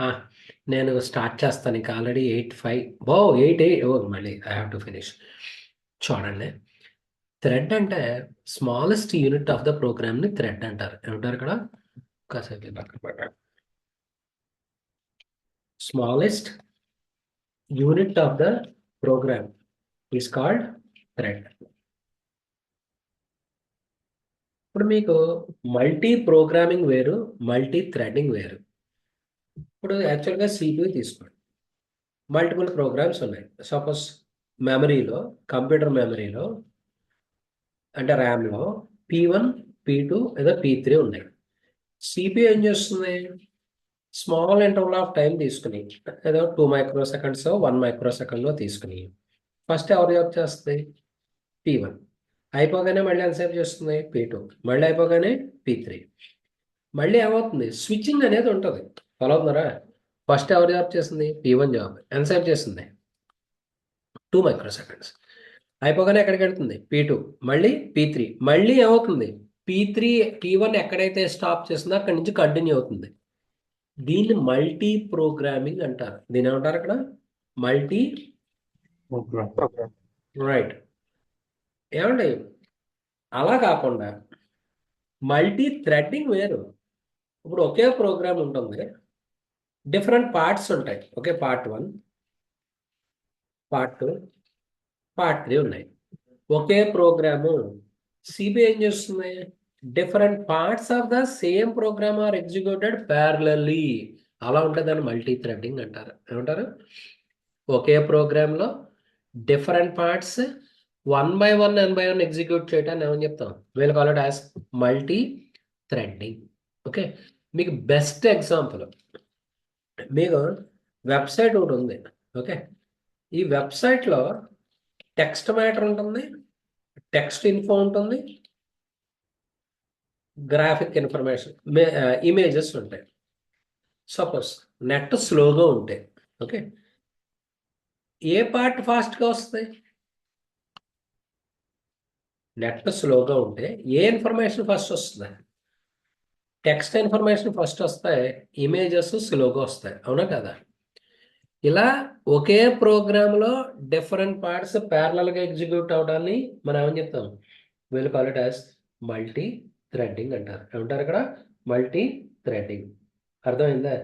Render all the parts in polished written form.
ఆ, నేను స్టార్ట్ చేస్తాను ఇంకా ఆల్రెడీ 8:05 8 ఓ మళ్ళీ ఐ హ్యావ్ టు ఫినిష్. చూడండి, థ్రెడ్ అంటే smallest unit of the program ని థ్రెడ్ అంటారు. ఏమంటారు ఇక్కడ? కాసేపు పక్కన పెట్టండి. Smallest unit of the program is called thread. ఇప్పుడు మీకు మల్టీ ప్రోగ్రామింగ్ వేరు, మల్టీ థ్రెడింగ్ వేరు. ఇప్పుడు యాక్చువల్గా CPU తీసుకోండి. మల్టిపుల్ ప్రోగ్రామ్స్ ఉన్నాయి. సపోజ్ మెమరీలో, కంప్యూటర్ మెమరీలో అంటే ర్యామ్లో P1, P2 ఏదో P3 ఉన్నాయి. CPU ఏం చేస్తుంది? స్మాల్ ఇంటర్వల్ ఆఫ్ టైం తీసుకుని ఏదో 2 మైక్రో సెకండ్స్ 1 మైక్రో సెకండ్లో తీసుకుని ఫస్ట్ ఎవరు జాబ్ చేస్తుంది? P1 అయిపోగానే మళ్ళీ ఎంతసేపు చేస్తుంది? P2 మళ్ళీ అయిపోగానే P3. మళ్ళీ ఏమవుతుంది? స్విచ్చింగ్ అనేది ఉంటుంది. ఫాలో అవుతున్నారా? ఫస్ట్ ఎవరు జాబ్ చేస్తుంది? P1 జాబ్ ఎంతసేపు చేస్తుంది? 2 మైక్రో సెకండ్స్. అయిపోగానే ఎక్కడికి వెళ్తుంది? P2 మళ్ళీ P3 మళ్ళీ ఏమవుతుంది? P1 ఎక్కడైతే స్టాప్ చేస్తుందో అక్కడి నుంచి కంటిన్యూ అవుతుంది. దీన్ని మల్టీ ప్రోగ్రామింగ్ అంటారు. దీని ఏమంటారు అక్కడ? మల్టీ. ప్రోగ్రామ్. రైట్. ఏమండి, అలా కాకుండా మల్టీ థ్రెడ్డింగ్ వేరు. ఇప్పుడు ఒకే ప్రోగ్రామ్ ఉంటుంది, డిఫరెంట్ పార్ట్స్ ఉంటాయి. ఓకే, పార్ట్ 1, పార్ట్ 2, పార్ట్ 3 ఉన్నాయి. ఒకే ప్రోగ్రాము సిబి ఏం చేస్తుంది? Different parts of the same program are executed parallelly. అలా ఉంటుంది, దాన్ని మల్టీ థ్రెడ్డింగ్ అంటారు. ఏమంటారు? ఒకే ప్రోగ్రామ్ లో different parts 1 by 1 N by 1 execute చేయటాన్ని ఏమని చెప్తాం? వీళ్ళు call it as multi threading. Okay, మీకు బెస్ట్ ఎగ్జాంపుల్, మీకు వెబ్సైట్ ఒకటి ఉంది. ఓకే, ఈ వెబ్సైట్లో టెక్స్ట్ మ్యాటర్ ఉంటుంది, టెక్స్ట్ ఇన్ఫో ఉంటుంది, గ్రాఫిక్ ఇన్ఫర్మేషన్, ఇమేజెస్ ఉంటాయి. సపోజ్ నెట్ స్లోగా ఉంటే, ఓకే, ఏ పార్ట్ ఫాస్ట్గా వస్తాయి? నెట్ స్లోగా ఉంటే ఏ ఇన్ఫర్మేషన్ ఫస్ట్ వస్తుంది? టెక్స్ట్ ఇన్ఫర్మేషన్ ఫస్ట్ వస్తాయి, ఇమేజెస్ స్లోగా వస్తాయి. అవునా కదా? ఇలా ఒకే ప్రోగ్రామ్లో డిఫరెంట్ పార్ట్స్ ప్యారలల్గా ఎగ్జిక్యూట్ అవడాన్ని మనం ఏమని చెప్తాం? వీళ్ళు call it as multi threading అంటారు. ఏమంటారు ఇక్కడ? Multi threading. అర్థమైందా?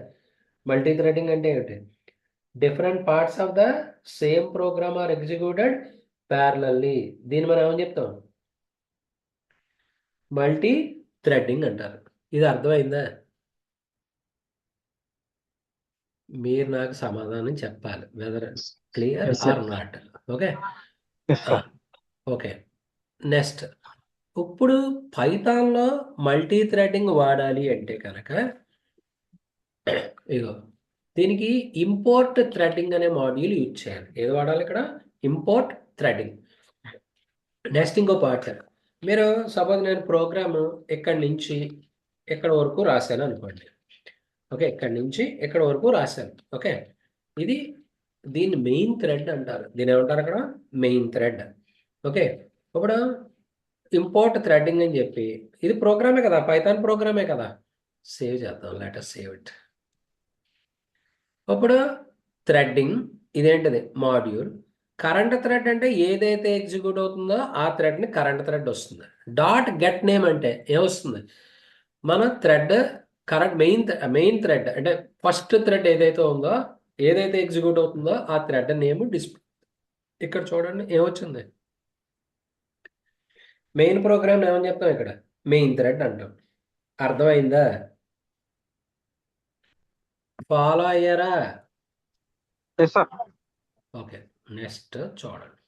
మల్టీ థ్రెడ్డింగ్ అంటే ఏమిటి? Different parts of the same program are executed parallelly. దీన్ని మనం ఏమని చెప్తాం? మల్టీ థ్రెడ్డింగ్ అంటారు. ఇది అర్థమైందా? మీరు నాకు సమాధానం చెప్పాలి, whether clear yes sir. Or not. Okay. Yes sir. Okay, next. ఇప్పుడు పైథాన్లో మల్టీ థ్రెడింగ్ వాడాలి అంటే కనుక ఇగో దీనికి ఇంపోర్ట్ థ్రెడింగ్ అనే మాడ్యూల్ యూజ్ చేయాలి. ఏది వాడాలి ఇక్కడ? Import threading. నెక్స్ట్ ఇంకో పార్ట్, మీరు సపోజ్ నేను ప్రోగ్రామ్ ఇక్కడి నుంచి ఇక్కడ వరకు రాశాను అనుకోండి. ఓకే, ఇక్కడి నుంచి ఇక్కడ వరకు రాశాను. ఓకే, ఇది దీన్ని మెయిన్ థ్రెడ్ అంటారు. దీని ఏమంటారు అక్కడ? Main thread. ఓకే, ఇప్పుడు ఇంపోర్ట్ థ్రెడ్డింగ్ అని చెప్పి, ఇది ప్రోగ్రామే కదా, పైథాన్ ప్రోగ్రామే కదా. సేవ్ చేద్దాం, లెట్ us సేవ్ ఇట్. ఇప్పుడు థ్రెడ్డింగ్ ఇదేంటిది? మాడ్యూల్. కరెంట్ థ్రెడ్ అంటే ఏదైతే ఎగ్జిక్యూట్ అవుతుందో ఆ థ్రెడ్ని కరెంట్ థ్రెడ్ వస్తుంది. డాట్ గెట్ నేమ్ అంటే ఏమొస్తుంది? మన థ్రెడ్ కరెంట్ మెయిన్ థ్రెడ్ అంటే ఫస్ట్ థ్రెడ్ ఏదైతే ఉందో, ఏదైతే ఎగ్జిక్యూట్ అవుతుందో ఆ థ్రెడ్ నేమ్ డిస్ప్లే. ఇక్కడ చూడండి ఏమొచ్చింది? మెయిన్ ప్రోగ్రామ్ ఏమని చెప్తాం ఇక్కడ? మెయిన్ థ్రెడ్ అంటాం. అర్థమైందా? ఫాలో అయ్యారా? Yes sir. ఓకే, నెక్స్ట్ చూడండి.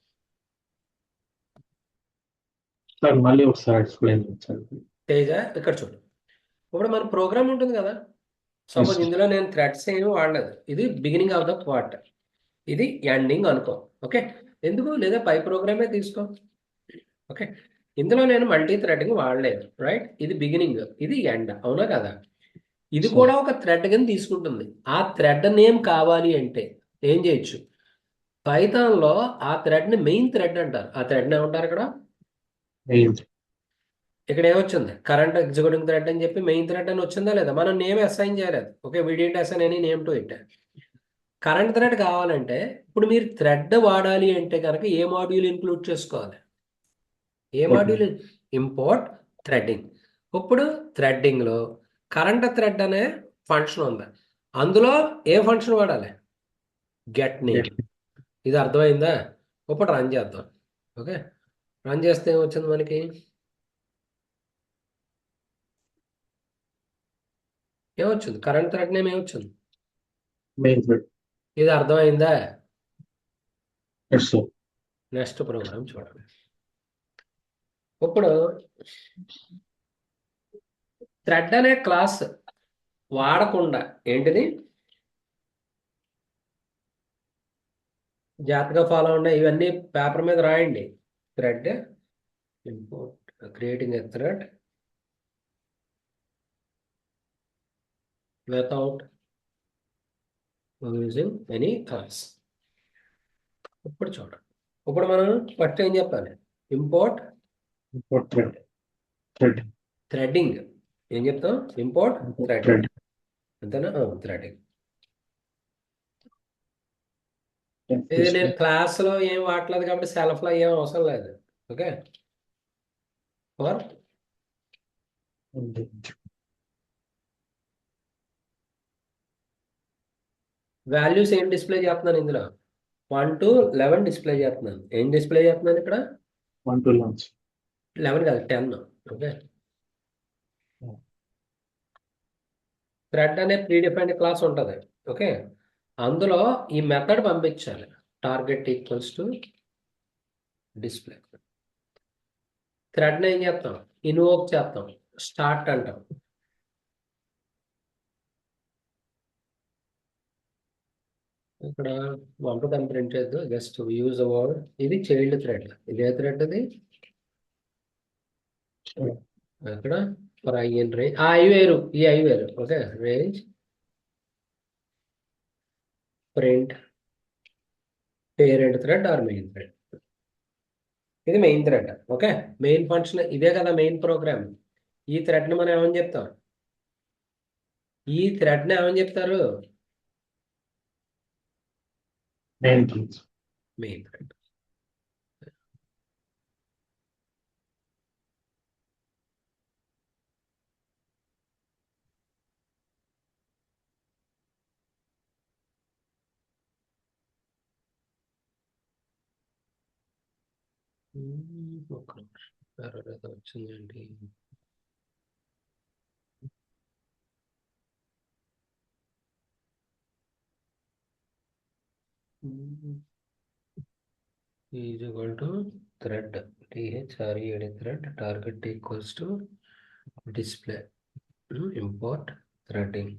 సార్ మళ్ళీ ఒకసారి ఎక్స్ప్లెయిన్ చేయండి. తేజ, ఇక్కడ చూడు. ఇప్పుడు మన ప్రోగ్రామ్ ఉంటుంది కదా, ఎస్ సపోజ్ సార్. ఇందులో నేను థ్రెడ్స్ ఏమి వాడలేదు. ఇది బిగినింగ్ ఆఫ్ ద పార్ట్, ఇది ఎండింగ్ అనుకో. ఓకే, ఎందుకు లేదా పై ప్రోగ్రామే తీసుకో. ఓకే, ఇందులో నేను మల్టీ థ్రెడింగ్ వాడలేదు. రైట్, ఇది బిగినింగ్, ఇది ఎండ్. అవునా కదా? ఇది సార్ కూడా ఒక థ్రెడ్ కింద తీసుకుంటుంది. ఆ థ్రెడ్ నేమ్ కావాలి అంటే ఏం చేయొచ్చు? పైథాన్లో ఆ థ్రెడ్ని మెయిన్ థ్రెడ్ అంటారు. ఆ థ్రెడ్ని ఏమంటారు ఇక్కడ? మెయిన్. ఇక్కడ ఏమొచ్చింది కరెంట్ ఎగ్జిక్యూటింగ్ థ్రెడ్ అని చెప్పి మెయిన్ థ్రెడ్ అని వచ్చిందా లేదా మనం నేమ్ అసైన్ చేయలేదు okay we didn't assign any name to it current thread కావాలంటే ఇప్పుడు మీరు థ్రెడ్ వాడాలి అంటే కనుక ఏ మాడ్యూల్ ఇంక్లూడ్ చేసుకోవాలి ఏ మాడ్యూల్ ఇంపోర్ట్ థ్రెడ్డింగ్ ఇప్పుడు థ్రెడ్డింగ్లో కరెంట్ థ్రెడ్ అనే ఫంక్షన్ ఉంది అందులో ఏ ఫంక్షన్ వాడాలి గెట్ నేమ్ ఇది అర్థమైందా ఇప్పుడు రన్ చేద్దాం ఓకే రన్ చేస్తే ఏమొచ్చింది మనకి ఏమొచ్చింది కరెంట్ థ్రెడ్ నేమ్ ఏమొచ్చింది మెయిన్ థ్రెడ్. ఇది అర్థమైందా ఎస్ సార్. నెక్స్ట్ ప్రోగ్రామ్ చూడండి ఇప్పుడు థ్రెడ్ అనే క్లాస్ వాడకుండా ఏంటిది జాగ్రత్తగా ఫాలో ఉండే ఇవన్నీ పేపర్ మీద రాయండి thread import creating a thread without using any class ఇప్పుడు చూడండి ఇప్పుడు మనం ఫస్ట్ ఏం చెప్పాలి import import thread. Thread. Threading ఏం చెప్తాం ఇంపోర్ట్ థ్రెడ్ థ్రెడ్. అంతేనా థ్రెడ్డింగ్ ఇది నేను క్లాస్లో ఏం వాడలేదు కాబట్టి సెల్ఫ్లో ఏం అవసరం లేదు ఓకే ఫర్ వాల్యూస్ ఏం డిస్ప్లే చేస్తున్నాను ఇందులో 1 to 11 డిస్ప్లే చేస్తున్నాను ఏం డిస్ప్లే చేస్తున్నాను ఇక్కడ 1 to 11. 11 కాదు 10 ఓకే థ్రెడ్ అనే ప్రీ డిఫైన్డ్ క్లాస్ ఉంటుంది ఓకే అందులో ఈ మెథడ్ పంపించాలి టార్గెట్ ఈక్వల్స్ టు డిస్ప్లే థ్రెడ్ని ఏం చేస్తాం ఇన్వోక్ చేస్తాం స్టార్ట్ అంటాం ఇక్కడ 1 to 10 ప్రింట్ చేద్దాం జస్ట్ యూజ్ వర్డ్ ఇది చైల్డ్ థ్రెడ్ ఇది ఏ థ్రెడ్ అది ఇక్కడ for I and range I వేరు ఈ ఐ వేరు okay range print parent thread or main thread ఇది main thread okay main function ఇదే కదా మెయిన్ ప్రోగ్రామ్ ఈ థ్రెడ్ని మనం ఏమని చెప్తాం ఈ థ్రెడ్ని ఏమని చెప్తారు మెయిన్ థ్రెడ్. మెయిన్ థ్రెడ్ ఒక నిమిషం ఏదో వచ్చిందండి is equal to thread THRED thread target equals to display import threading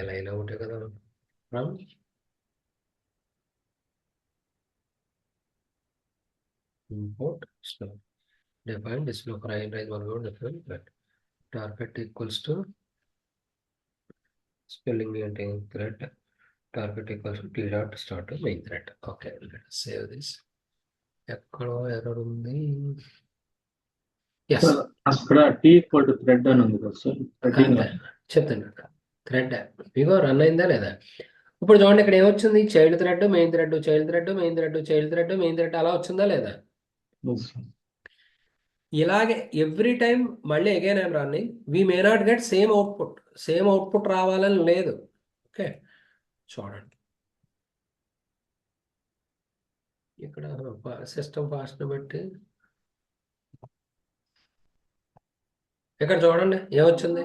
line ఒకటే కదా from import slope define display for I and range 1 word different but target equals to spelling and thread target equals to t dot start to main thread okay let us save this ఎక్కడో error ఉంది yes అక్కడ tea equal to thread అని ఉంది కదా sir. చెప్తాను thread ఇగో run అయిందా లేదా ఇప్పుడు చూడండి ఇక్కడ ఏమొచ్చింది child thread main thread child thread main thread child thread main thread అలా వచ్చిందా లేదా ఇలాగే ఎవ్రీ టైం మళ్ళీ again I'm running we may not get same output రావాలని లేదు ఓకే చూడండి ఇక్కడ సిస్టమ్ ఫాస్ట్ బట్టి ఇక్కడ చూడండి ఏమొచ్చింది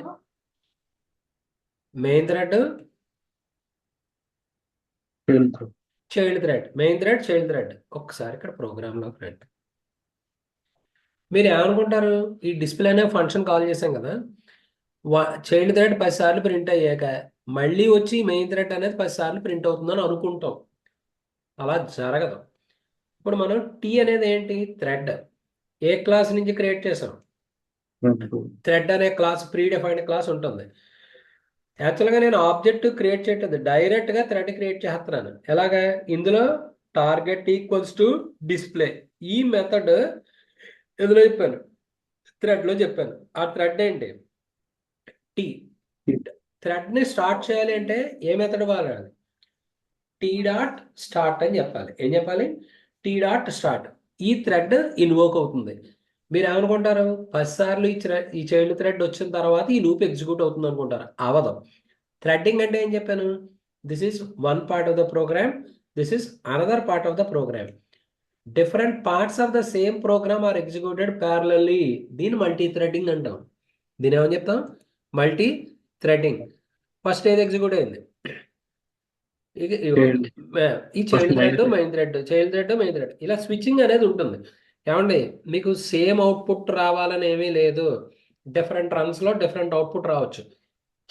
main thread child thread main thread child thread ఒక్కసారి ఇక్కడ ప్రోగ్రాంలో రండి మీరు ఏమనుకుంటారు ఈ డిస్ప్లే అనే ఫంక్షన్ కాల్ చేసాం కదా చైల్డ్ థ్రెడ్ 10 సార్లు ప్రింట్ అయ్యాక మళ్ళీ వచ్చి మెయిన్ థ్రెడ్ అనేది 10 సార్లు ప్రింట్ అవుతుందని అనుకుంటాం అలా జరగదు ఇప్పుడు మనం టీ అనేది ఏంటి థ్రెడ్ ఏ క్లాస్ నుంచి క్రియేట్ చేసాం థ్రెడ్ అనే క్లాస్ ప్రీ డిఫైన్డ్ క్లాస్ ఉంటుంది యాక్చువల్గా నేను ఆబ్జెక్ట్ క్రియేట్ చేయట్లేదు డైరెక్ట్గా థ్రెడ్ క్రియేట్ చేస్తున్నాను ఎలాగా ఇందులో టార్గెట్ ఈక్వల్స్ టు డిస్ప్లే ఈ మెథడ్ ఎందులో చెప్పాను, థ్రెడ్లో చెప్పాను. ఆ థ్రెడ్ ఏంటి? టీ. థ్రెడ్ని స్టార్ట్ చేయాలి అంటే ఏ మెథడ్ వాడాలి? టీ డాట్ స్టార్ట్ అని చెప్పాలి. ఏం చెప్పాలి? Tea dot start. ఈ థ్రెడ్ ఇన్వోక్ అవుతుంది. మీరు ఏమనుకుంటారు? 10 సార్లు ఈ చైల్డ్ థ్రెడ్ వచ్చిన తర్వాత ఈ లూప్ ఎగ్జిక్యూట్ అవుతుంది అనుకుంటారు. అవదు. థ్రెడ్డింగ్ అంటే ఏం చెప్పాను? This is one part of the program, this is another part of the program. Different parts of the same program are executed parallelly. దీన్ని మల్టీ థ్రెడ్డింగ్ అంటాం. దీని ఏమని చెప్తాం? Multi threading. ఫస్ట్ ఏది ఎగ్జిక్యూట్ అయింది? Child. ఈ First child main thread, thread. Main thread, child thread, main thread, ఇలా switching అనేది ఉంటుంది. ఏమండి, మీకు సేమ్ అవుట్పుట్ రావాలని ఏమీ లేదు. డిఫరెంట్ రన్స్లో డిఫరెంట్ అవుట్పుట్ రావచ్చు.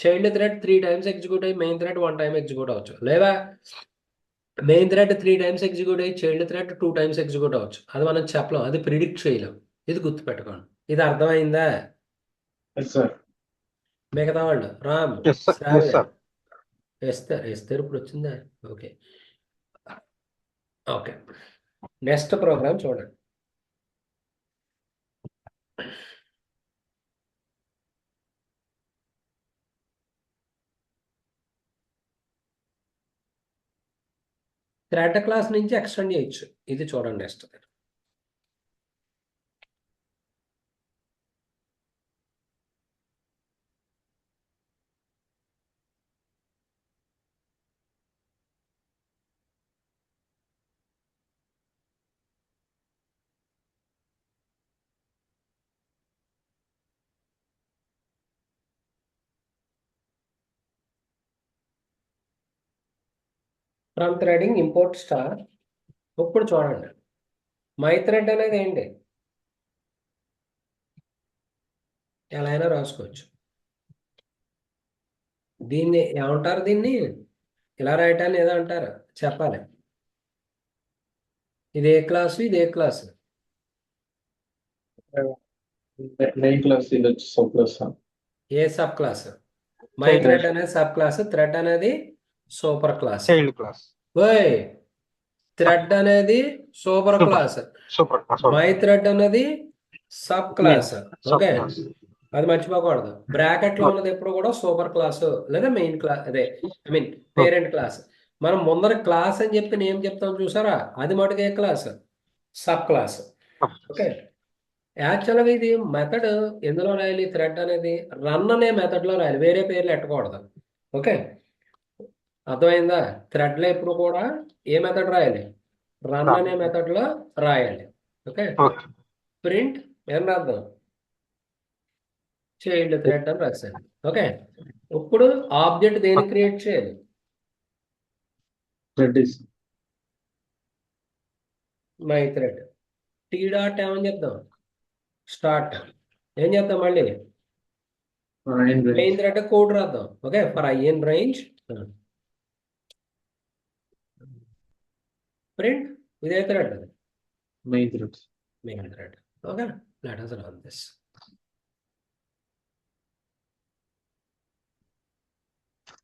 చైల్డ్ థ్రెడ్ 3 టైమ్స్ ఎగ్జిక్యూట్ అయ్యి మెయిన్ థ్రెడ్ 1 టైం ఎగ్జిక్యూట్ అవ్వచ్చు. లేదా మెయిన్ థ్రెడ్ 3 టైమ్స్ ఎగ్జిక్యూట్ అయ్యి చైల్డ్ థ్రెడ్ 2 టైమ్స్ ఎగ్జిక్యూట్ అవ్వచ్చు. అది మనం చెప్పలేం, అది ప్రిడిక్ట్ చేయలేం. ఇది గుర్తుపెట్టుకోండి. ఇది అర్థమైందా? Yes, sir. మిగతా వాళ్ళు రామ్, ఎస్ సార్, ఎస్ శ్రావ్య, సార్. ఎస్తారు ఇప్పుడు వచ్చిందా? Okay, okay. నెక్స్ట్ ప్రోగ్రామ్ చూడండి. థ్రెడ్ క్లాస్ నుంచి ఎక్స్టెండ్ చేయొచ్చు. ఇది చూడండి next. From threading import star. ఇప్పుడు చూడండి, మై థ్రెడ్ అనేది ఏంటి? ఎలా అయినా రాసుకోవచ్చు. దీన్ని ఏమంటారు? దీన్ని ఇలా రాయటాన్ని ఏదో అంటారు, చెప్పాలి. ఇది ఏ క్లాసు, ఇది ఏ క్లాసు? Main class ఇది వచ్చి sub class. ఏ sub class? My Child thread అనేది సబ్ క్లాస్, థ్రెడ్ అనేది సూపర్ క్లాస్. చైల్డ్ క్లాస్, ఓయ్, థ్రెడ్ అనేది super super class, super class, my thread అనేది sub class. Sub okay, class. అది మర్చిపోకూడదు. బ్రాకెట్ లో ఉన్నది ఎప్పుడు కూడా సూపర్ క్లాస్ లేదా మెయిన్ క్లాస్, అదే ఐ మీన్ పేరెంట్ క్లాస్. మనం ముందర క్లాస్ అని చెప్పి నేమ్ చెప్తాం చూసారా, అది మటుకు ఏ క్లాస్? Sub class. ఓకే, యాక్చువల్గా ఇది మెథడ్ ఎందులో రాయాలి? థ్రెడ్ అనేది రన్ అనే మెథడ్ లో రాయాలి, వేరే పేర్లు ఎట్టకూడదు. ఓకే, అర్థమైందా? థ్రెడ్ లో ఎప్పుడు కూడా ఏ మెథడ్ రాయాలి? రన్ అనే మెథడ్ లో రాయాలి. Okay, okay. ప్రింట్ ఏం రాద్దాం? చైల్డ్ థ్రెడ్ అని రాశాను. ఓకే, ఇప్పుడు ఆబ్జెక్ట్ దేని క్రియేట్ చేయాలి? Thread is my thread. T dot ఏమని చెప్దాం? స్టార్ట్. ఏం చేద్దాం మళ్ళీ? in range. Main thread code రాద్దాం. Okay, for I in range print. ఇదే thread, Main threads. Main thread. Okay, let us run this.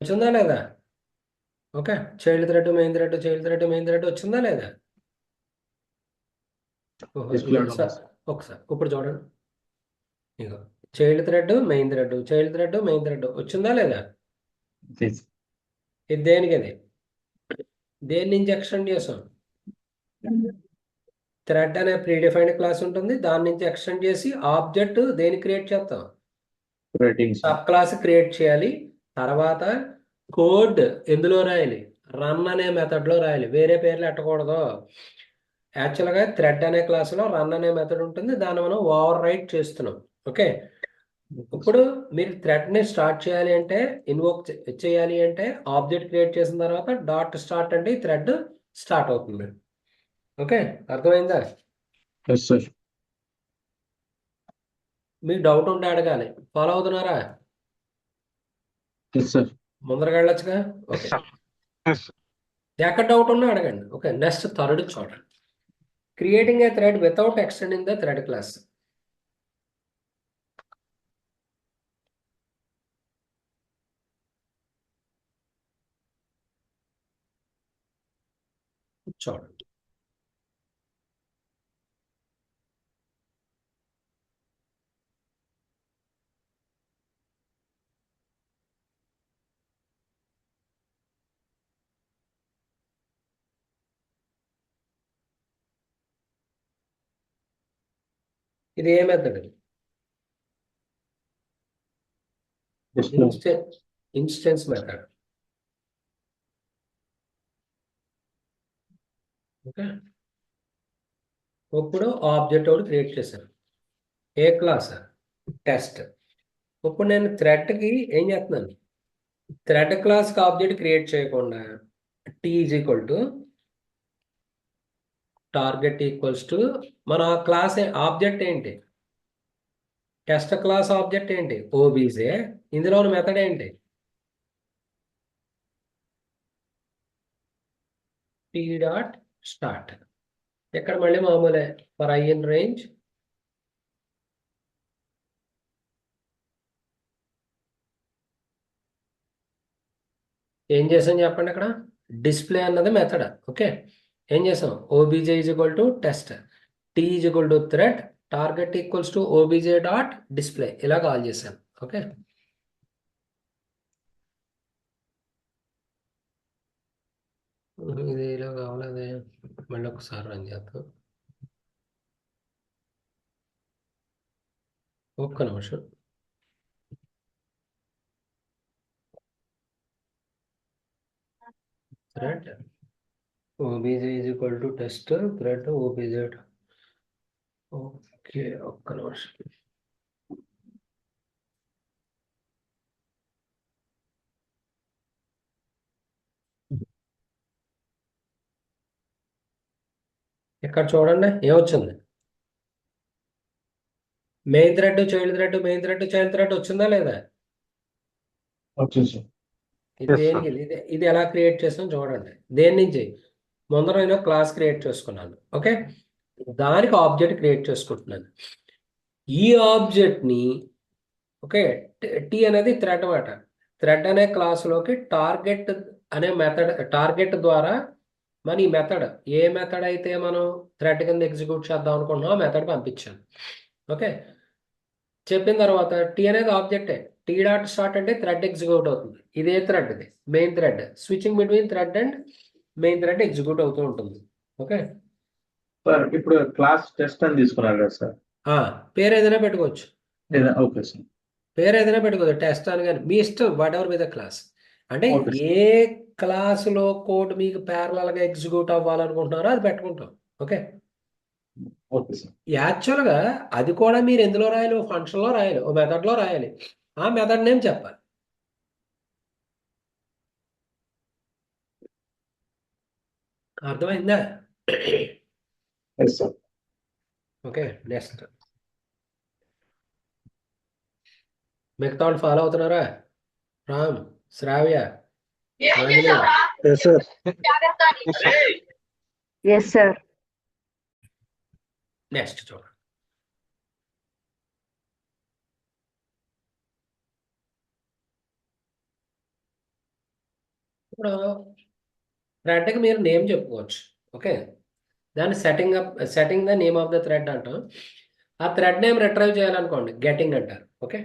వచ్చిందా లేదా? Okay, child thread, main thread, child thread, main thread వచ్చిందా లేదా? ఓహో, Display లేదు sir. ఒకసారి ఇప్పుడు చూడండి. ఇగో child thread, main thread, child thread, main thread వచ్చిందా లేదా? Yes. ఇది దేనికి? అది దేని నుంచి ఎక్స్టెండ్ చేసాం? థ్రెడ్ అనే ప్రీడిఫైన్డ్ క్లాస్ ఉంటుంది, దాని నుంచి ఎక్స్టెండ్ చేసి ఆబ్జెక్ట్ దేని క్రియేట్ చేస్తాం? Threading. సబ్ క్లాస్ క్రియేట్ చేయాలి. తర్వాత కోడ్ ఎందులో రాయాలి? రన్ అనే మెథడ్ లో రాయాలి, వేరే పేర్లు ఎట్టకూడదు. యాక్చువల్గా థ్రెడ్ అనే క్లాసులో రన్ అనే మెథడ్ ఉంటుంది, దాన్ని మనం ఓవర్ రైట్ చేస్తున్నాం. ఓకే, ఇప్పుడు మీరు థ్రెడ్ ని స్టార్ట్ చేయాలి అంటే, ఇన్వోక్ చేయాలి అంటే, ఆబ్జెక్ట్ క్రియేట్ చేసిన తర్వాత డాట్ స్టార్ట్ అంటే ఈ థ్రెడ్ స్టార్ట్ అవుతుంది. ఓకే, అర్థమైందా? Yes, sir. మీకు డౌట్ ఉంటే అడగాలి. ఫాలో అవుతున్నారా? Yes, sir. ముందరగా వెళ్ళొచ్చుగా. ఓకే, ఎక్కడ డౌట్ ఉన్నా అడగండి. ఓకే, నెక్స్ట్ థర్డ్ చూడండి. Creating a thread without extending the thread class. చూడండి, ఇది ఏ method? Display. Instance method. Okay, ఇప్పుడు ఆబ్జెక్ట్ ఒకటి క్రియేట్ చేశాను. ఏ క్లాస్? టెస్ట్. ఇప్పుడు నేను థ్రెడ్కి ఏం చేస్తున్నాను? థ్రెడ్ క్లాస్కి ఆబ్జెక్ట్ క్రియేట్ చేయకుండా T is equal to target equals to మన క్లాస్ ఆబ్జెక్ట్ ఏంటి? టెస్ట్ క్లాస్ ఆబ్జెక్ట్ ఏంటి? ఓబీజే. ఇందులో ఉన్న మెథడ్ ఏంటి? Tea dot start. ఇక్కడ మళ్ళీ మామూలే ఫర్ ఐ ఇన్ రేంజ్. ఏం చేసాం చెప్పండి అక్కడ? డిస్ప్లే అన్నది మెథడ్. ఓకే, ఏం చేసాం? OBJ is equal to test, T is equal to thread, target equals to OBJ dot display, ఇలా కాల్ చేశాను. ఓకే, ఇది ఇలా కావాలి. మళ్ళీ ఒకసారి రన్ చేద్దాం. ఒక్క నిమిషం. Thread OBJ is equal to test, thread OBJ. Okay, ఒక్క నిమిషం. ఇక్కడ చూడండి ఏమొచ్చింది? Main thread, child thread, main thread, child thread వచ్చిందా లేదా? Okay, sir. ఇది Yes, దేనికి? sir. ఇది ఎలా క్రియేట్ చేసాం చూడండి. దేని నుంచి? ముందర నేను క్లాస్ క్రియేట్ చేసుకున్నాను. ఓకే, దానికి ఆబ్జెక్ట్ క్రియేట్ చేసుకుంటున్నాను. ఈ ఆబ్జెక్ట్ ని, ఓకే, టీ అనేది థ్రెడ్ అన్నమాట. థ్రెడ్ అనే క్లాసులోకి టార్గెట్ అనే మెథడ్, టార్గెట్ ద్వారా మన ఈ మెథడ్, ఏ మెథడ్ అయితే మనం థ్రెడ్ కింద ఎగ్జిక్యూట్ చేద్దాం అనుకుంటున్నాం ఆ మెథడ్ పంపించాను. ఓకే, చెప్పిన తర్వాత టీ అనేది ఆబ్జెక్టే. టీ డాట్ స్టార్ట్ అంటే థ్రెడ్ ఎగ్జిక్యూట్ అవుతుంది. ఇదే థ్రెడ్, ఇది main thread. Switching between thread and main thread execute అవుతూ ఉంటుంది. ఓకే, సార్ ఇప్పుడు క్లాస్ టెస్ట్ అని తీసుకున్నారు కదా సార్? పేరు ఏదైనా పెట్టుకోవచ్చు. Okay sir. పేరు ఏదైనా పెట్టుకోవచ్చు, టెస్ట్ అని, కానీ మీ ఇష్టం. What ever with the class. అంటే ఓకే సార్. ఏ క్లాసులో కోడ్ మీకు ప్యారలల్గా ఎగ్జిక్యూట్ అవ్వాలనుకుంటున్నారో అది పెట్టుకుంటాం. Okay, okay sir. యాక్చువల్గా అది కూడా మీరు ఎందులో రాయాలి? ఓ ఫంక్షన్లో రాయాలి, ఓ మెథడ్లో రాయాలి. ఆ మెథడ్ నేమ్ చెప్పాలి. అర్థమైందా? Yes sir. Okay, next. మిగతా వాళ్ళు ఫాలో అవుతున్నారా? Ram, Shravya, Anjaneya. Yes sir. Yes sir. Next చూడండి. ఇప్పుడు థ్రెడ్కి మీరు నేమ్ చెప్పుకోవచ్చు. ఓకే, దాన్ని setting the name of the thread అంటాం. ఆ థ్రెడ్ నేమ్ రిట్రైవ్ చేయాలనుకోండి, గెటింగ్ అంటారు. ఓకే,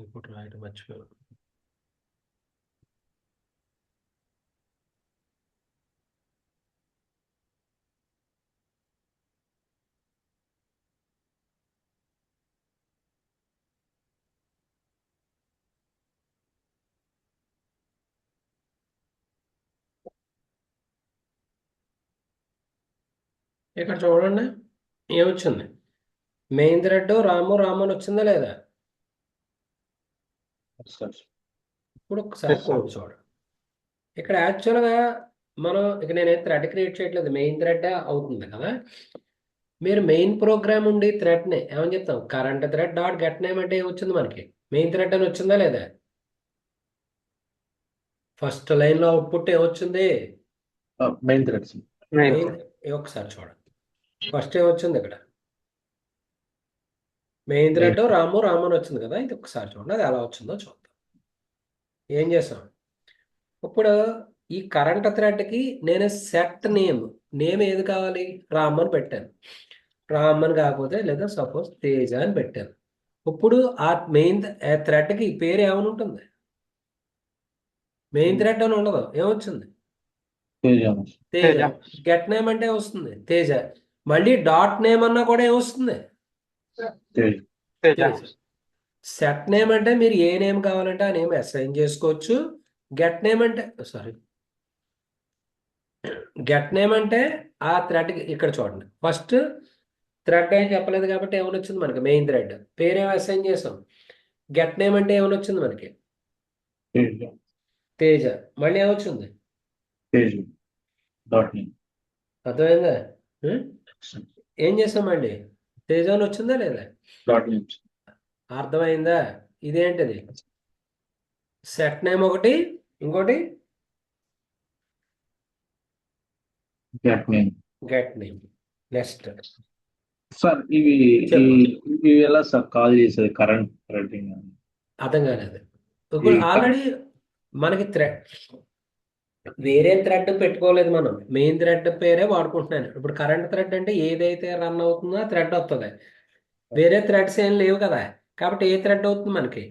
ఇప్పుడు రాయడం మర్చిపోయాను. ఇక్కడ చూడండి ఏమొచ్చింది? మెయిన్ థ్రెడ్ రాము రాము అని వచ్చిందా లేదా? Yes sir. ఇప్పుడు ఒకసారి Yes, sir. కోడ్ చూడండి. ఇక్కడ యాక్చువల్గా మనం ఇక నేనైతే థ్రెడ్ క్రియేట్ చేయట్లేదు, మెయిన్ థ్రెడ్ అవుతుంది కదా. మీరు మెయిన్ ప్రోగ్రామ్ ఉండి థ్రెడ్ని ఏమని చెప్తాం, current thread dot get name అంటే ఏమొచ్చింది మనకి, మెయిన్ థ్రెడ్ అని వచ్చిందా లేదా? ఫస్ట్ లైన్లో అవుట్పుట్ ఏమొచ్చింది? Main threads. మెయిన్. ఒకసారి చూడండి, ఫస్ట్ ఏమొచ్చింది ఇక్కడ, మెయిన్ థ్రెడ్ రాము రాము అని వచ్చింది కదా. ఇది ఒకసారి చూడండి అది ఎలా వచ్చిందో చూద్దాం. ఏం చేసాం ఇప్పుడు, ఈ కరెంట్ థ్రెడ్కి నేను సెట్ నేమ్ ఏది కావాలి, రామ్ అని పెట్టాను. రామ్ అని కాకపోతే లేదా సపోజ్ తేజ అని పెట్టాను. ఇప్పుడు ఆ మెయిన్ థ్రెడ్కి పేరు ఏమని ఉంటుంది? మెయిన్ థ్రెడ్ అని ఉండదు, ఏమొచ్చింది? తేజ. గెట్ నేమ్ అంటే వస్తుంది తేజ. మళ్ళీ డాట్ నేమ్ అన్నా కూడా ఏమొస్తుంది? తేజ. సెట్ నేమ్ అంటే మీరు ఏ నేమ్ కావాలంటే ఆ నేమ్ అసైన్ చేసుకోవచ్చు. గెట్ నేమ్ అంటే గెట్ నేమ్ అంటే ఆ థ్రెడ్ ఇక్కడ చూడండి, ఫస్ట్ థ్రెడ్ ఏం చెప్పలేదు కాబట్టి ఏమని వచ్చింది మనకి, మెయిన్ థ్రెడ్ పేరేమో అసైన్ చేసాం. గెట్ నేమ్ అంటే ఏమని వచ్చింది మనకి, తేజ. మళ్ళీ ఏమొచ్చింది? అర్థమైందా? ఉం? ఏం చేసాం మళ్ళీ, తేజ అని వచ్చిందా లేదా? అర్థమైందా? ఇదేంటిది, సెట్ నేమ్ ఒకటి, ఇంకోటి గెట్ నేమ్. నెక్స్ట్ సార్ ఇవి చెప్పు. ఇవి ఎలా సార్ కాల్ చేసేది కరెంట్ థ్రెడ్డింగ్? అర్థం కాలేదు. ఇప్పుడు ఆల్రెడీ మనకి థ్రెడ్, వేరే థ్రెడ్ పెట్టుకోలేదు, మనం మెయిన్ థ్రెడ్ పేరే వాడుకుంటున్నాను. ఇప్పుడు కరెంట్ థ్రెడ్ అంటే ఏదైతే రన్ అవుతుందో ఆ థ్రెడ్ వస్తుంది, వేరే థ్రెడ్స్ ఏం లేవు కదా. కాబట్టి ఏ థ్రెడ్ అవుతుంది మనకి,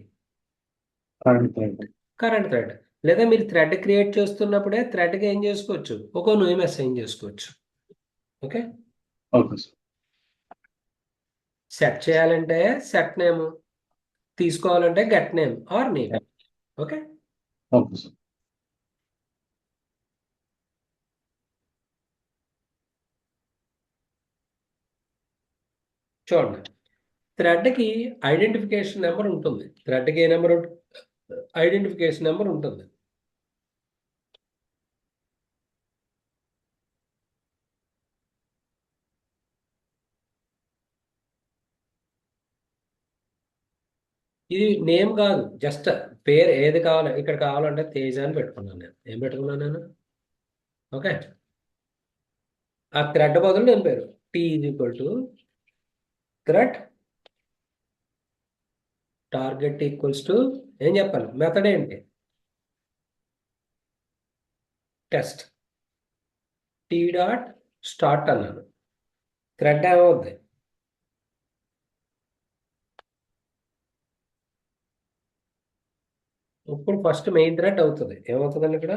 కరెంట్ థ్రెడ్. లేదా మీరు థ్రెడ్ క్రియేట్ చేస్తున్నప్పుడే థ్రెడ్కి ఏం చేసుకోవచ్చు, ఒక నేమ్ అసైన్ చేసుకోవచ్చు. Okay, okay sir. సెట్ చేయాలంటే సెట్ నేమ్, తీసుకోవాలంటే get name or name. Okay, okay sir. చూడండి. థ్రెడ్కి ఐడెంటిఫికేషన్ నెంబర్ ఉంటుంది. థ్రెడ్కి ఏ నెంబర్ ఉంటుంది? ఐడెంటిఫికేషన్ నెంబర్ ఉంటుంది. ఇది నేమ్ కాదు, జస్ట్ పేరు ఏది కావాలి. ఇక్కడ కావాలంటే తేజ అని పెట్టుకున్నాను నేను. ఏం పెట్టుకున్నాను నేను? ఓకే, ఆ థ్రెడ్ బదులు నేను పేరు T is equal to thread target equals to ఏం చెప్పాలి, మెథడ్ ఏంటి, టెస్ట్. టీ డాట్ స్టార్ట్ అన్నాను, థ్రెడ్ ఏమవుద్ది, ఇప్పుడు ఫస్ట్ మెయిన్ థ్రెడ్ అవుతుంది. ఏమవుతుందండి ఇక్కడ,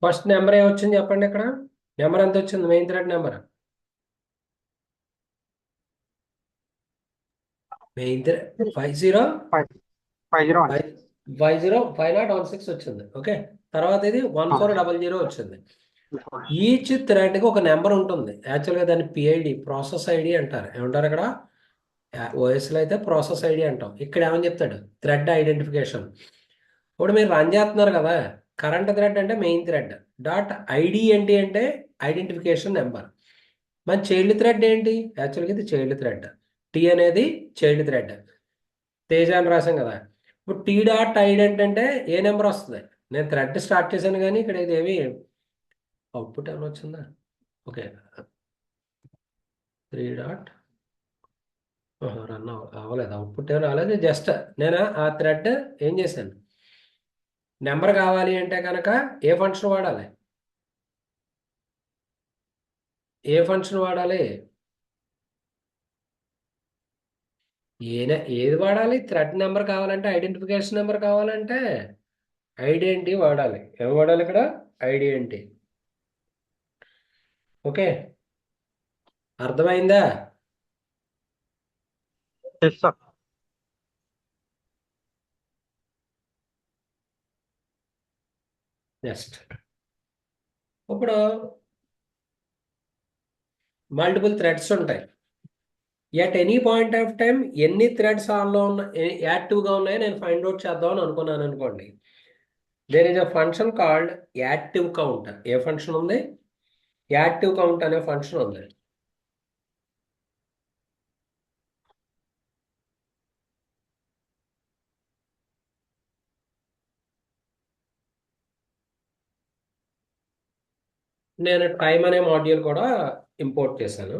ఫస్ట్ నెంబర్ ఏమొచ్చింది చెప్పండి. ఇక్కడ నెంబర్ ఎంత వచ్చింది, main thread number, main thread 50 5050 వచ్చింది. ఓకే, తర్వాత ఇది 1400 వచ్చింది. ఈచ్ థ్రెడ్కి ఒక నెంబర్ ఉంటుంది. యాక్చువల్గా దాన్ని పిఐడి, ప్రాసెస్ ఐడి అంటారు. ఏమంటారు ఇక్కడ, ఓఎస్లో అయితే ప్రాసెస్ ఐడి అంటాం. ఇక్కడ ఏమని చెప్తాడు, థ్రెడ్ ఐడెంటిఫికేషన్. ఇప్పుడు మీరు రన్ చేస్తున్నారు కదా, కరెంట్ థ్రెడ్ అంటే మెయిన్ థ్రెడ్ డాట్ ఐడి ఏంటి అంటే ఐడెంటిఫికేషన్ నెంబర్. మన చైల్డ్ థ్రెడ్ ఏంటి, యాక్చువల్గా ఇది చైల్డ్ థ్రెడ్. టీ అనేది చైల్డ్ థ్రెడ్, తేజ అని రాసాం కదా. ఇప్పుడు టీ డాట్ ఐడెంట్ అంటే ఏ నెంబర్ వస్తుంది, నేను థ్రెడ్ స్టార్ట్ చేశాను కానీ ఇక్కడ ఇది ఏమి అవుట్పుట్ ఏమైనా వచ్చిందా? ఓకే, 3 డాట్ రన్ అవ్వలేదు, అవుట్పుట్ ఏమైనా రాలేదు. జస్ట్ నేను ఆ థ్రెడ్ ఏం చేశాను, నెంబర్ కావాలి అంటే కనుక ఏ ఫంక్షన్ వాడాలి, ఏ ఫంక్షన్ వాడాలి, ఏది వాడాలి? థ్రెడ్ నెంబర్ కావాలంటే, ఐడెంటిఫికేషన్ నెంబర్ కావాలంటే ఐడెంటిటీ వాడాలి. ఏం వాడాలి ఇక్కడ? ఐడెంటిటీ. ఓకే, అర్థమైందా? Yes sir. నెక్స్ట్, ఇప్పుడు మల్టిపుల్ థ్రెడ్స్ ఉంటాయి. At any point of time ఎన్ని థ్రెడ్స్ ఆన్లో యాక్టివ్గా ఉన్నాయో నేను ఫైండ్ అవుట్ చేద్దాం అని అనుకున్నాను అనుకోండి. There is a function called active count. ఏ ఫంక్షన్ ఉంది? యాక్టివ్ కౌంట్ అనే ఫంక్షన్ ఉంది. నేను టైం అనే మాడ్యూల్ కూడా ఇంపోర్ట్ చేశాను.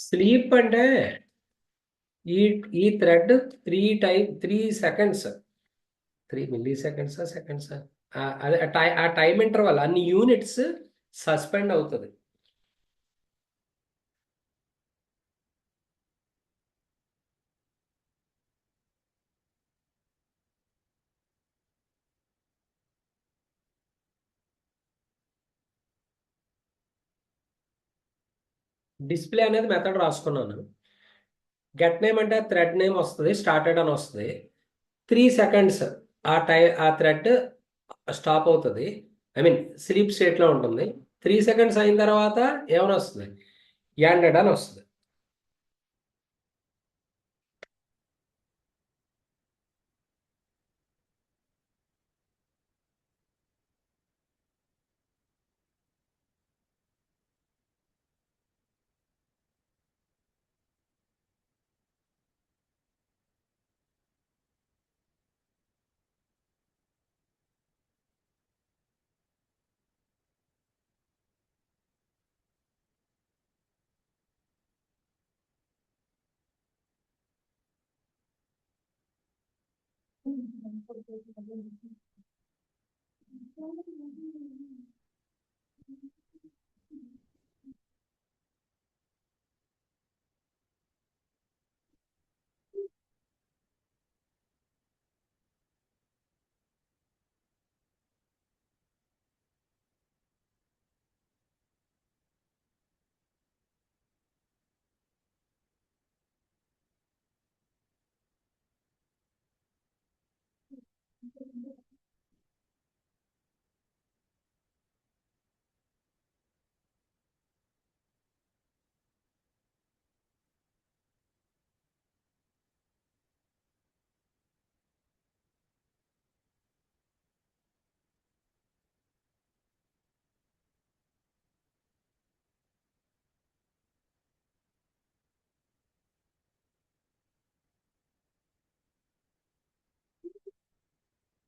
స్లీప్ అంటే ఈ ఈ థ్రెడ్ 3 సెకండ్స్, 3 మిల్లీ సెకండ్స్. అదే ఆ టైం ఇంటర్వల్ అన్ని యూనిట్స్ సస్పెండ్ అవుతుంది. డిస్ప్లే అనేది మెథడ్ రాసుకున్నాను. గెట్ నేమ్ అంటే థ్రెడ్ నేమ్ వస్తుంది, స్టార్టెడ్ అని వస్తుంది. 3 సెకండ్స్ ఆ థ్రెడ్ స్టాప్ అవుతుంది. ఐ మీన్ స్లీప్ స్టేట్లో ఉంటుంది. 3 సెకండ్స్ అయిన తర్వాత ఏమైనా వస్తుంది? యాండెడ్ అని వస్తుంది.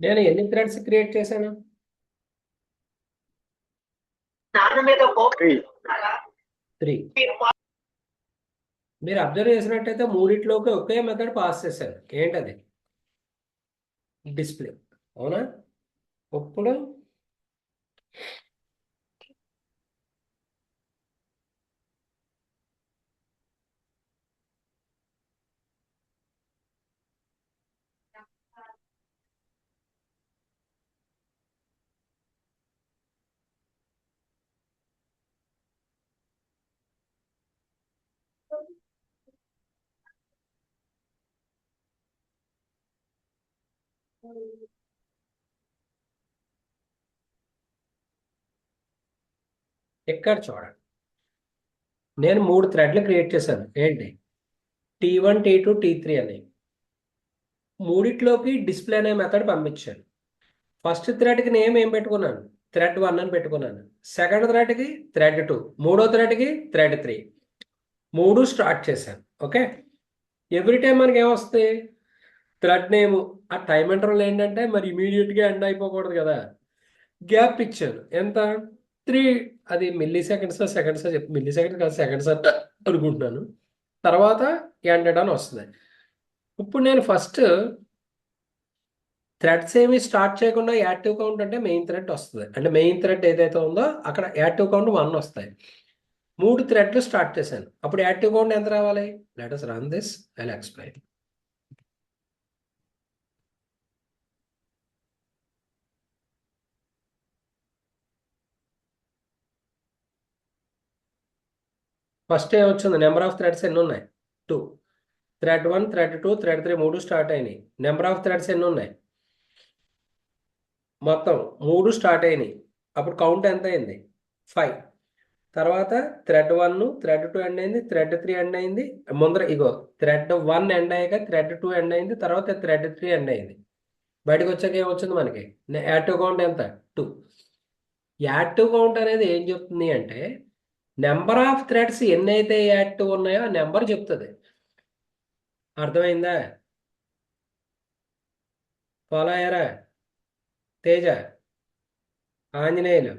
నేను ఎన్ని థ్రెడ్స్ క్రియేట్ చేశాను? 3. మీరు అబ్జర్వ్ చేసినట్టయితే మూడిట్లోకి ఒకే మెథడ్ పాస్ చేశాను. ఏంటది? డిస్ప్లే. అవునా? ఇప్పుడు ఇక్కడ చూడండి, నేను 3 థ్రెడ్లు క్రియేట్ చేశాను. ఏంటి? T1, T2, T3 అని. మూడిట్లోకి డిస్ప్లే అనే మెథడ్ పంపించాను. ఫస్ట్ థ్రెడ్కి నేమ్ ఏం పెట్టుకున్నాను? థ్రెడ్ 1 అని పెట్టుకున్నాను. సెకండ్ థ్రెడ్కి థ్రెడ్ 2, మూడో థ్రెడ్కి థ్రెడ్ 3. 3 స్టార్ట్ చేశాను. ఓకే, ఎవ్రీ టైం మనకి ఏమొస్తుంది? Thread name. ఆ టైం ఇంటర్వల్ ఏంటంటే మరి ఇమీడియట్గా ఎండ్ అయిపోకూడదు కదా, గ్యాప్ ఇచ్చాను. ఎంత? 3. అది milli seconds seconds milli seconds కాదు, సెకండ్స్ అనుకుంటున్నాను. తర్వాత ఎండెడ్ అని వస్తుంది. ఇప్పుడు నేను ఫస్ట్ థ్రెడ్స్ ఏమి స్టార్ట్ చేయకుండా యాక్టివ్ కౌంట్ అంటే మెయిన్ థ్రెడ్ వస్తుంది. అంటే మెయిన్ థ్రెడ్ ఏదైతే ఉందో అక్కడ యాక్టివ్ కౌంట్ 1 వస్తాయి. 3 థ్రెడ్లు స్టార్ట్ చేశాను. అప్పుడు యాక్టివ్ కౌంట్ ఎంత రావాలి? Let us run this. I will explain. First ఏమొచ్చింది? నెంబర్ ఆఫ్ థ్రెడ్స్ ఎన్ని ఉన్నాయి? 2. థ్రెడ్ 1, థ్రెడ్ 2, థ్రెడ్ 3 3 స్టార్ట్ అయినాయి. నెంబర్ ఆఫ్ థ్రెడ్స్ ఎన్ని ఉన్నాయి? మొత్తం 3 స్టార్ట్ అయినాయి. అప్పుడు కౌంట్ ఎంత అయింది? 5. తర్వాత థ్రెడ్ 1, థ్రెడ్ 2 ఎండ్ అయింది, థ్రెడ్ 3 ఎండ్ అయింది. ముందర ఇగో థ్రెడ్ 1 ఎండ్ అయ్యాక థ్రెడ్ 2 ఎండ్ అయింది, తర్వాత థ్రెడ్ 3 ఎండ్ అయింది. బయటకు వచ్చాక ఏమొచ్చింది మనకి? యాక్టివ్ కౌంట్ ఎంత? 2. యాక్టివ్ కౌంట్ అనేది ఏం చెప్తుంది అంటే నెంబర్ ఆఫ్ థ్రెడ్స్ ఎన్ని అయితే యాక్టివ్ ఉన్నాయో ఆ నెంబర్ చెప్తుంది. అర్థమైందా? ఫాలో అయ్యారా? తేజ, ఆంజనేయులు,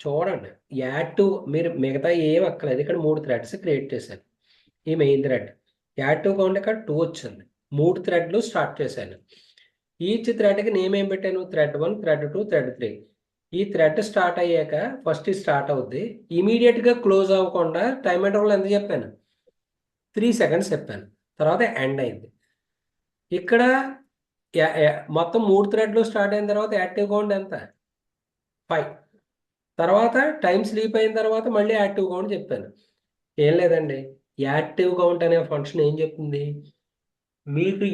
చూడండి. యాక్టివ్ మీరు మిగతా ఏం అక్కలేదు. ఇక్కడ 3 థ్రెడ్స్ క్రియేట్ చేశాను. ఈ మెయిన్ థ్రెడ్ యాక్టివ్ కౌంట్ ఇక్కడ 2 వచ్చింది. 3 థ్రెడ్లు స్టార్ట్ చేశాను. ఈచ్ థ్రెడ్కి నేమ్ ఏం పెట్టాను? Thread 1, thread 2, thread 3. ఈ థ్రెడ్ స్టార్ట్ అయ్యాక ఫస్ట్ స్టార్ట్ అవుద్ది. ఇమీడియట్గా క్లోజ్ అవ్వకుండా టైం ఇంటర్వల్ ఎంత చెప్పాను? 3 సెకండ్స్ చెప్పాను. తర్వాత ఎండ్ అయింది. ఇక్కడ మొత్తం 3 థ్రెడ్లు స్టార్ట్ అయిన తర్వాత యాక్టివ్ కౌంట్ ఎంత? 5. తర్వాత టైం స్లీప్ అయిన తర్వాత మళ్ళీ యాక్టివ్ కౌంట్ చెప్పాను. ఏం లేదండి, యాక్టివ్ కౌంట్ అనే ఫంక్షన్ ఏం చెప్తుంది? మీకు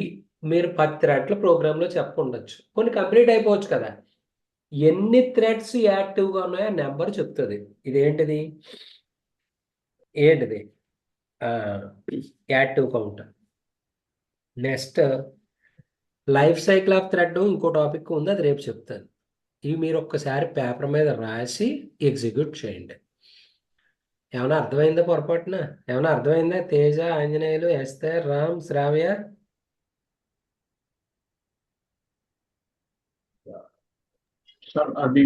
మీరు 10 థ్రెడ్ల ప్రోగ్రాంలో చెప్పండొచ్చు, కొన్ని కంప్లీట్ అయిపోవచ్చు కదా. ఎన్ని థ్రెడ్స్ యాక్టివ్గా ఉన్నాయో నెంబర్ చెప్తుంది. ఇదేంటిది? ఏంటిది? Active count. Next life cycle of thread ఇంకో టాపిక్ ఉంది, అది రేపు చెప్తాను. ఇవి మీరు ఒక్కసారి పేపర్ మీద రాసి ఎగ్జిక్యూట్ చేయండి. ఏమైనా అర్థమైందా? పొరపాటున ఏమైనా అర్థమైందా? తేజ, ఆంజనేయులు, ఎస్తర్, రామ్, శ్రావ్య. సార్ అది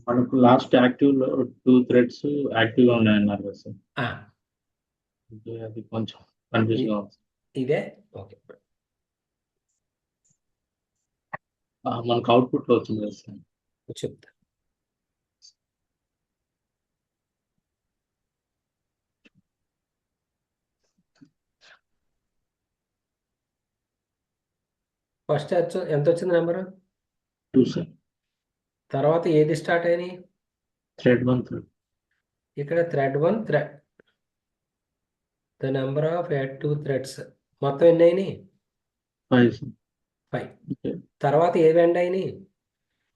మనకు లాస్ట్ యాక్టివ్ లో 2 థ్రెడ్స్ యాక్టివ్ గా ఉన్నాయన్నారు కదా సార్. ఆ, అంటే అది కొంచెం కన్ఫ్యూజన్ గా ఉంది. ఇదే. ఓకే, మనకు అవుట్పుట్ లో వచ్చింది కదా సార్. చెప్తా. ఫస్ట్ ఎంత వచ్చింది నెంబరు? 2 సార్. తర్వాత ఏది స్టార్ట్ అయినాయి? Thread 1 thread. ఇక్కడ thread 1 thread, the number of active threads మొత్తం ఎన్ని అయినాయి? 5 సార్. 5. ఓకే. తర్వాత ఏవి ఎండ్ అయినాయి?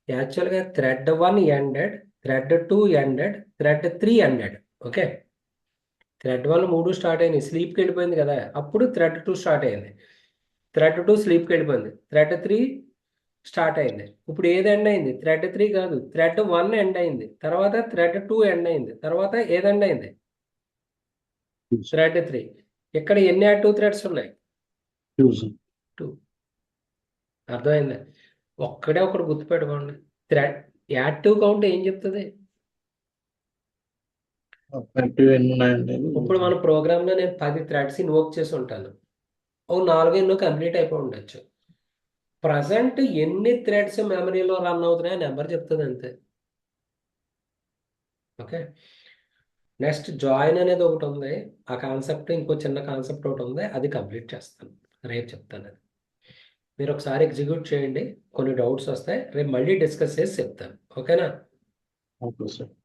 యాక్చువల్గా thread 1 ended, thread 2 ended, thread 3 ended. Okay, thread 1 3 start అయినాయి, స్లీప్కి వెళ్ళిపోయింది కదా, అప్పుడు థ్రెడ్ 2 స్టార్ట్ అయింది. థ్రెడ్ 2 స్లీప్కి వెళ్ళిపోయింది, థ్రెడ్ 3 స్టార్ట్ అయింది. ఇప్పుడు ఏది ఎండ్ అయింది? థ్రెడ్ 3 కాదు, థ్రెడ్ 1 ఎండ్ అయింది. తర్వాత థ్రెడ్ 2 ఎండ్ అయింది. తర్వాత ఏది ఎండ్ అయింది? థ్రెడ్ 3. ఇక్కడ ఎన్ని యాక్టివ్ థ్రెడ్స్ ఉన్నాయి? 2 సార్. 2. అర్థమైందా? ఒక్కడే ఒకటి గుర్తుపెట్టుకోండి, థ్రెడ్ యాక్టివ్ కౌంట్ ఏం చెప్తుంది? యాక్టివ్ ఎన్ని ఉన్నాయండి? ఇప్పుడు మన ప్రోగ్రాంలో నేను 10 థ్రెడ్స్ ఇన్వోక్ చేసి ఉంటాను. ఓ 4 ఎన్నో కంప్లీట్ అయిపోయి ఉండొచ్చు. ప్రజెంట్ ఎన్ని థ్రెడ్స్ మెమరీలో రన్ అవుతున్నాయో నెంబర్ చెప్తుంది అంతే. ఓకే, నెక్స్ట్ జాయిన్ అనేది ఒకటి ఉంది. ఆ కాన్సెప్ట్, ఇంకో చిన్న కాన్సెప్ట్ ఒకటి ఉంది, అది కంప్లీట్ చేస్తాను, రేపు చెప్తాను. అది మీరు ఒకసారి ఎగ్జిక్యూట్ చేయండి, కొన్ని డౌట్స్ వస్తాయి, రేపు మళ్ళీ డిస్కస్ చేసి చెప్తాను. ఓకేనా? Okay sir.